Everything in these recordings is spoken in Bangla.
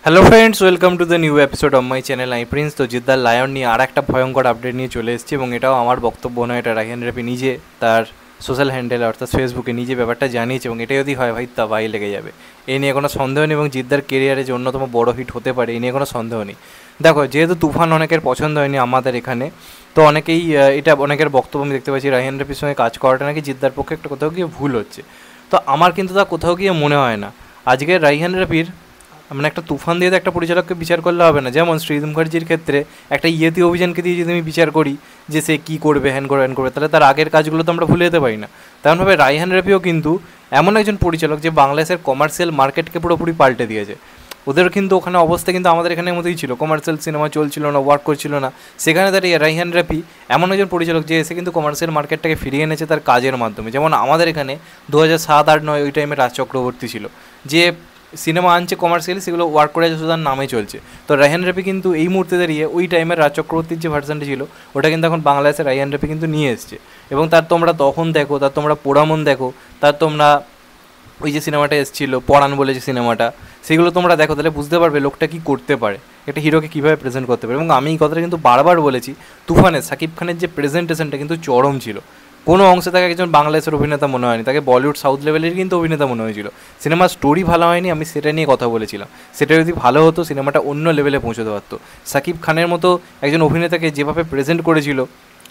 Hello friends, welcome to the new episode of my channel I Prince. তো জিদ্দার লায়ন নিয়ে আর একটা ভয়ঙ্কর আপডেট নিয়ে চলে এসেছি এবং এটাও আমার বক্তব্য নয়, এটা রাহিয়ান রাফি নিজে তার সোশ্যাল হ্যান্ডেল অর্থাৎ ফেসবুকে নিজে ব্যাপারটা জানিয়েছে এবং এটা যদি হয় ভাই তাই লেগে যাবে। এই নিয়ে কোনো সন্দেহ নেই এবং জিদ্দার কেরিয়ারে যে অন্যতম বড় হিট হতে পারে এই নিয়ে কোনো সন্দেহ নেই। দেখো, যেহেতু তুফান অনেকের পছন্দ হয়নি আমাদের এখানে, তো অনেকেই এটা অনেকের বক্তব্য আমি দেখতে পাচ্ছি রাহিয়ান রাফির সঙ্গে কাজ করাটা নাকি জিদ্দার পক্ষে একটা কোথাও গিয়ে ভুল হচ্ছে। তো আমার কিন্তু তা কোথাও গিয়ে মনে হয় না। আজকে রাহিয়ান রাফির মানে একটা তুফান দিয়ে তো একটা পরিচালককে বিচার করলে হবে না। যেমন শ্রীজিৎ মুখার্জির ক্ষেত্রে একটা ইয়েতি অভিযানকে দিয়ে যদি আমি বিচার করি যে সে কী করবে, হ্যান করবে, তাহলে তার আগের কাজগুলো তো আমরা ভুলে যেতে পারি না। তেমনভাবে রায়হান রাফিও কিন্তু এমন একজন পরিচালক যে বাংলাদেশের কমার্শিয়াল মার্কেটকে পুরোপুরি পাল্টে দিয়েছে। ওদের কিন্তু ওখানে অবস্থা কিন্তু আমাদের এখানের মতোই ছিল, কমার্শিয়াল সিনেমা চলছিল না, ওয়ার্ক করছিল না। সেখানে দাঁড়িয়ে রায়হান রাফি এমন একজন পরিচালক যে এসে কিন্তু কমার্শিয়াল মার্কেটটাকে ফিরিয়ে এনেছে তার কাজের মাধ্যমে। যেমন আমাদের এখানে 2007, 2008, 2009 ওই টাইমে রাজ চক্রবর্তী ছিল, যে সিনেমা আনছে কমার্শিয়ালি, সেগুলো ওয়ার্ক করে শুধু তার নামে চলছে। তো রায়হান রাফি কিন্তু এই মুহূর্তে দাঁড়িয়ে ওই টাইমের রাজ চক্রবর্তীর যে ভার্সানটা ছিল ওটা কিন্তু এখন বাংলাদেশের রায়হান রাফি কিন্তু নিয়ে এসছে। এবং তার তোমরা তখন দেখো, তার তোমরা পোড়ামন দেখো, তার তোমরা ওই যে সিনেমাটা এসেছিলো পরাণ বলে যে সিনেমাটা, সেগুলো তোমরা দেখো, তাহলে বুঝতে পারবে লোকটা কী করতে পারে, একটা হিরোকে কীভাবে প্রেজেন্ট করতে পারে। এবং আমি এই কথাটা কিন্তু বারবার বলেছি, তুফানের সাকিব খানের যে প্রেজেন্টেশনটা কিন্তু চরম ছিল। কোনো অংশে তাকে একজন বাংলাদেশের অভিনেতা মনে হয়নি, তাকে বলিউড সাউথ লেভেলের কিন্তু অভিনেতা মনে হয়েছিল। সিনেমার স্টোরি ভালো হয়নি, আমি সেটা নিয়ে কথা বলেছিলাম। সেটা যদি ভালো হতো সিনেমাটা অন্য লেভেলে পৌঁছতে পারতো। সাকিব খানের মতো একজন অভিনেতাকে যেভাবে প্রেজেন্ট করেছিল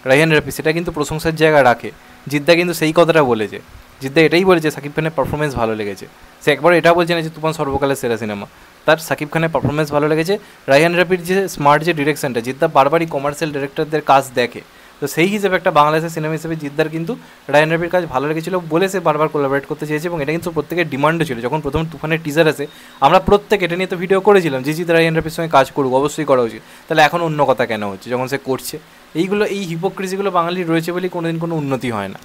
রায়হান রাফি, সেটা কিন্তু প্রশংসার জায়গা রাখে। জিদ্দা কিন্তু সেই কথাটা বলেছে, জিদ্দা এটাই বলেছে সাকিব খানের পারফরমেন্স ভালো লেগেছে। সে একবার এটা বলছে না যে তুফান সর্বকালের সেরা সিনেমা, তার সাকিব খানের পারফরমেন্স ভালো লেগেছে। রায়হান রাফির যে স্মার্ট যে ডিরেকশনটা, জিদ্দা বারবারই কমার্শিয়াল ডিরেক্টরদের কাজ দেখে, তো সেই হিসেবে একটা বাংলাদেশের সিনেমা হিসেবে জিদ্দার কিন্তু রায়হান রাফির কাজ ভালো লেগেছিলো বলে সে বারবার কোলাবরেট করতে চেয়েছে। এবং এটা কিন্তু প্রত্যেকের ডিমান্ডও ছিল। যখন প্রথম তুফানের টিজার আসে আমরা প্রত্যেকে এটা নিয়ে তো ভিডিও করেছিলাম যে জিৎ রায়হান রাফির সঙ্গে কাজ করুক, অবশ্যই করা উচিত। তাহলে এখন অন্য কথা কেন হচ্ছে যখন সে করছে? এই হিপোক্রেসিগুলো বাঙালির রয়েছে বলেই কোনোদিন কোনো উন্নতি হয় না।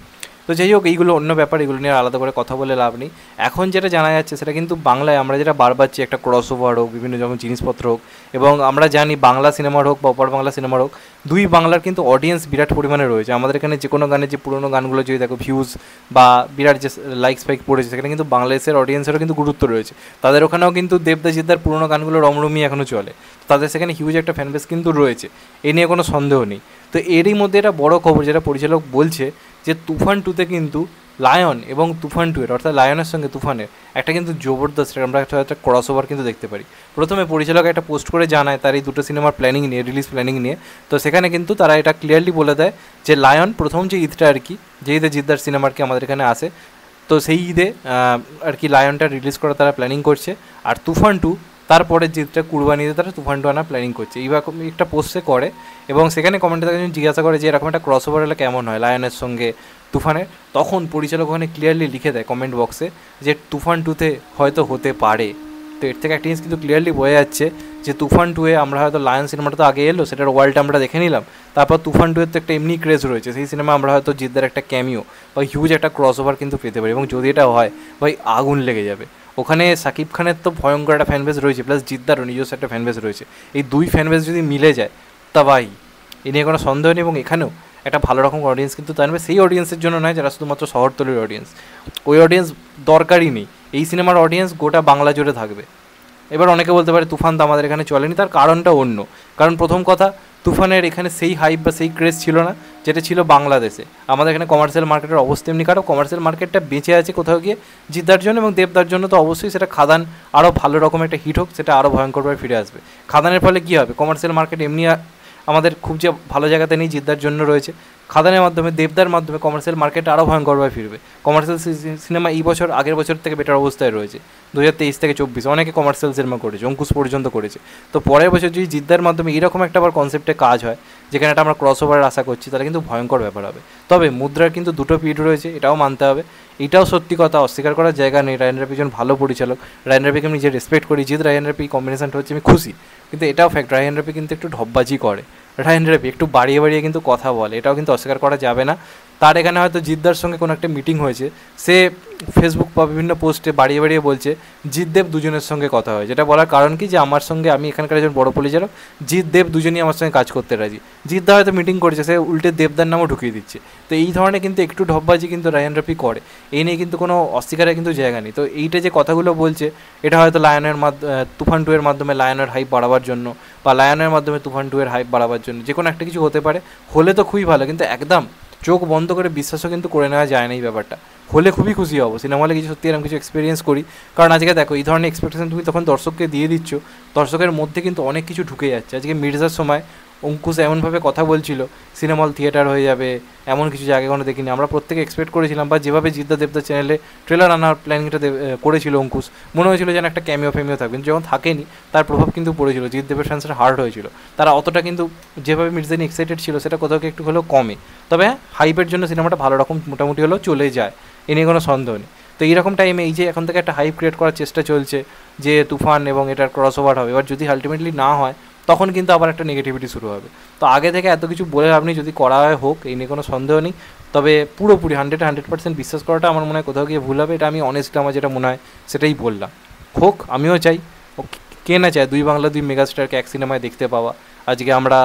তো যাই হোক, এইগুলো অন্য ব্যাপার, এগুলো নিয়ে আলাদা করে কথা বলে লাভ নেই। এখন যেটা জানা যাচ্ছে সেটা কিন্তু বাংলায় আমরা যেটা বারবারছি, একটা ক্রস ওভার হোক, বিভিন্ন যখন জিনিসপত্র হোক, এবং আমরা জানি বাংলা সিনেমার হোক বা অপর বাংলা সিনেমার হোক, দুই বাংলার কিন্তু অডিয়েন্স বিরাট পরিমাণে রয়েছে। আমাদের এখানে যে কোনো গানের যে পুরোনো গানগুলো যদি দেখো ভিউজ বা বিরাট যে লাইক স্পাইক পড়েছে, সেখানে কিন্তু বাংলাদেশের অডিয়েন্সেরও কিন্তু গুরুত্ব রয়েছে। তাদের ওখানেও কিন্তু দেবদা জিদ্দার পুরোনো গানগুলো রমরমি এখনও চলে, তাদের সেখানে হিউজ একটা ফ্যানবেস কিন্তু রয়েছে, এ নিয়ে কোনো সন্দেহ নেই। তো এরই মধ্যে একটা বড় খবর যেটা পরিচালক বলছে যে তুফান 2তে কিন্তু লায়ন এবং তুফান 2 এর অর্থাৎ লায়নের সঙ্গে তুফানের একটা কিন্তু জবরদস্ত আমরা একটা ক্রস ওভার কিন্তু দেখতে পারি। প্রথমে পরিচালক একটা পোস্ট করে জানায় তার এই দুটো সিনেমার প্ল্যানিং নিয়ে, রিলিজ প্ল্যানিং নিয়ে। তো সেখানে কিন্তু তারা এটা ক্লিয়ারলি বলে দেয় যে লায়ন প্রথম যে ঈদটা আর কি, যে ঈদে জিদ্দার সিনেমা আর কি আমাদের এখানে আসে, তো সেই ঈদে আর কি লায়নটা রিলিজ করা তারা প্ল্যানিং করছে। আর তুফান 2 তারপরে যেটা কুরবানিতে তারা তুফান 2 আনার প্ল্যানিং করছে, এইরকম একটা পোস্টে করে। এবং সেখানে কমেন্টে তাকে জিজ্ঞাসা করে যে এরকম একটা ক্রস ওভার হলে কেমন হয় লায়নের সঙ্গে তুফানের। তখন পরিচালক ওখানে ক্লিয়ারলি লিখে দেয় কমেন্ট বক্সে যে তুফান 2তে হয়তো হতে পারে। তো এর থেকে একটা জিনিস কিন্তু ক্লিয়ারলি বোঝা যাচ্ছে যে তুফান 2-এ আমরা হয়তো লায়ন সিনেমাটা তো আগে এলো, সেটার ওয়ার্ল্ডটা আমরা দেখে নিলাম, তারপর তুফান 2-এর তো একটা এমনি ক্রেজ রয়েছে, সেই সিনেমা আমরা হয়তো জিদ্দার একটা ক্যামিও বা হিউজ একটা ক্রস ওভার কিন্তু পেতে পারি। এবং যদি এটা হয় ভাই আগুন লেগে যাবে। ওখানে সাকিব খানের তো ভয়ঙ্কর একটা ফ্যানবেস রয়েছে, প্লাস জিদ্দারও নিজস্ব একটা ফ্যানবেস রয়েছে। এই দুই ফ্যানবেস যদি মিলে যায় তা ভাই এ নিয়ে কোনো সন্দেহ নেই। এবং এখানেও একটা ভালো রকম অডিয়েন্স কিন্তু টানবে, সেই অডিয়েন্সের জন্য নয় যারা শুধুমাত্র শহরতলির অডিয়েন্স, ওই অডিয়েন্স দরকারই নেই। এই সিনেমার অডিয়েন্স গোটা বাংলা জুড়ে থাকবে। এবার অনেকে বলতে পারে তুফান তো আমাদের এখানে চলেনি, তার কারণটা অন্য। কারণ প্রথম কথা, তুফানের এখানে সেই হাইপ বা সেই ক্রেজ ছিল না যেটা ছিল বাংলাদেশে। আমাদের এখানে কমার্শিয়াল মার্কেটের অবস্থা এমনি খারাপ, কমার্শিয়াল মার্কেটটা বেঁচে আছে কোথাও গিয়ে জিদ্দার জন্য এবং দেবদার জন্য। তো অবশ্যই সেটা খাদান আরও ভালো রকম একটা হিট হোক, সেটা আরও ভয়ঙ্করভাবে ফিরে আসবে। খাদানের ফলে কী হবে, কমার্শিয়াল মার্কেট এমনি আমাদের খুব যে ভালো জায়গাতে নেই, জিদ্দার জন্য রয়েছে। খাদানের মাধ্যমে, দেবদার মাধ্যমে কমার্শিয়াল মার্কেট আরও ভয়ঙ্করভাবে ফিরবে। কমার্শিয়াল সিনেমা এই বছর আগের বছর থেকে বেটার অবস্থায় রয়েছে। 2023 থেকে 24 অনেকে কমার্শিয়াল সিনেমা করেছে, অঙ্কুশ পর্যন্ত করেছে। তো পরের বছর যদি জিদ্দার মাধ্যমে এরকম একটা আবার কনসেপ্টে কাজ হয় যেখানে একটা আমরা ক্রস ওভারের আশা করছি, তাহলে কিন্তু ভয়ঙ্কর ব্যাপার হবে। তবে মুদ্রার কিন্তু দুটো পিঠ রয়েছে, এটাও মানতে হবে। এটাও সত্যি কথা, অস্বীকার করার জায়গা নেই। রায়হান রাফি একজন ভালো পরিচালক, রায়হান রাফিকে আমি নিজে রেসপেক্ট করি। জিৎ রায়হান রাফি কম্বিনেশনটা হচ্ছে আমি খুশি, কিন্তু এটাও ফ্যাক্ট রায়হান রাফি কিন্তু একটু ঢপবাজি করে। রায়হান রাফি একটু বাড়িয়ে বাড়িয়ে কিন্তু কথা বলে, এটাও কিন্তু অস্বীকার করা যাবে না। তার এখানে হয়তো জিদ্দার সঙ্গে কোনো একটা মিটিং হয়েছে, সে ফেসবুক বা বিভিন্ন পোস্টে বাড়িয়ে বাড়িয়ে বলছে জিতদেব দুজনের সঙ্গে কথা হয়, যেটা বলার কারণ কি যে আমার সঙ্গে, আমি এখানকার একজন বড় পরিচালক, জিতদেব দুজনই আমার সঙ্গে কাজ করতে রাজি। জিদ্দা হয়তো মিটিং করেছে, সে উল্টে দেবদার নামও ঢুকিয়ে দিচ্ছে। তো এই ধরনের কিন্তু একটু ঢপবাজি কিন্তু রায়ান রাফি করে, এই নিয়ে কিন্তু কোনো অস্বীকারের কিন্তু জায়গা নেই। তো এইটা যে কথাগুলো বলছে, এটা হয়তো লায়নের তুফান 2 এর মাধ্যমে লায়নের হাইপ বাড়াবার জন্য, বা লায়নের মাধ্যমে তুফান 2 এর হাইপ বাড়াবার জন্য, যে কোনো একটা কিছু হতে পারে। হলে তো খুবই ভালো, কিন্তু একদম চোখ বন্ধ করে বিশ্বাসও কিন্তু করে নেওয়া যায় না এই ব্যাপারটা। হলে খুবই খুশি হবো, সিনেমা হলে কিছু সত্যি এরকম কিছু এক্সপিরিয়েন্স করি। কারণ আজকে দেখো, এই ধরনের এক্সপেকটেশন তুমি তখন দর্শককে দিয়ে দিচ্ছ, দর্শকের মধ্যে কিন্তু অনেক কিছু ঢুকে যাচ্ছে। আজকে মির্জার সময় অঙ্কুশ এমনভাবে কথা বলছিল সিনেমা হল থিয়েটার হয়ে যাবে, এমন কিছু জায়গা কোনো দেখিনি। আমরা প্রত্যেকে এক্সপেক্ট করেছিলাম, বা যেভাবে জিদ্দা দেবদা চ্যানেলে ট্রেলার আনার প্ল্যানিংটা করেছিল অঙ্কুশ, মনে হয়েছিল যেন একটা ক্যামিও ফ্যামিও থাকবে, কিন্তু যখন থাকেনি তার প্রভাব কিন্তু পড়েছিল, জিদ্দেবের ফ্যান্সরা হার্ড হয়েছিল। তারা অতটা কিন্তু যেভাবে মির্জা নিয়ে এক্সাইটেড ছিল সেটা কোথাও একটু হলেও কমে। তবে হ্যাঁ, হাইপের জন্য সিনেমাটা ভালো রকম মোটামুটি হলেও চলে যায়, এ নিয়ে কোনো সন্দেহ নেই। তো এইরকম টাইমে এই যে এখন থেকে একটা হাইপ ক্রিয়েট করার চেষ্টা চলছে যে তুফান এবং এটার ক্রস ওভার হবে, এবার যদি আলটিমেটলি না হয় তখন কিন্তু আবার একটা নেগেটিভিটি শুরু হবে। তো আগে থেকে এত কিছু বলে আপনি যদি করা হয় হোক, এই নিয়ে কোনো সন্দেহ নেই। তবে পুরোপুরি 100% বিশ্বাস করাটা আমার মনে হয় কোথাও গিয়ে ভুল হবে। এটা আমি অনেস্টলি আমার যেটা মনে হয় সেটাই বললাম। হোক, আমিও চাই, কে না চায় দুই বাংলা দুই মেগাস্টারকে এক সিনেমায় দেখতে পাওয়া। আজকে আমরা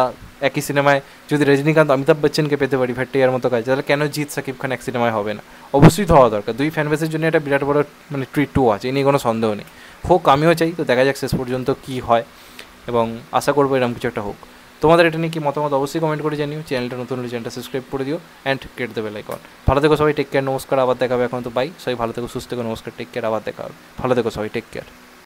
একই সিনেমায় যদি রজনীকান্ত অমিতাভ বচ্চনকে পেতে পারি ভেট্টাইয়ার মতো কাজ, তাহলে কেন জিৎ সাকিব খান এক সিনেমায় হবে না? অবশ্যই তো হওয়া দরকার। দুই ফ্যানবেসের জন্য একটা বিরাট বড় মানে ট্রিট টু আছে, এ নিয়ে কোনো সন্দেহ নেই। হোক, আমিও চাই। তো দেখা যাক শেষ পর্যন্ত কী হয়, এবং আশা করবো এরকম কিছু একটা হোক। তোমাদের এটা নিয়ে কি মতামত অবশ্যই কমেন্ট করে জানিও। চ্যানেলটা নতুন হলে চ্যানেলটা সাবস্ক্রাইব করে দিও and get the bell icon. ভালো থেকো সবাই, টেক কেয়ার, নমস্কার, আবার দেখা হবে। এখন তো বাই, সবাই ভালো থেকো, সুস্থ থেকো, নমস্কার, টেক কেয়ার, আবার দেখা হবে। ভালো থেকো সবাই, টেক কেয়ার।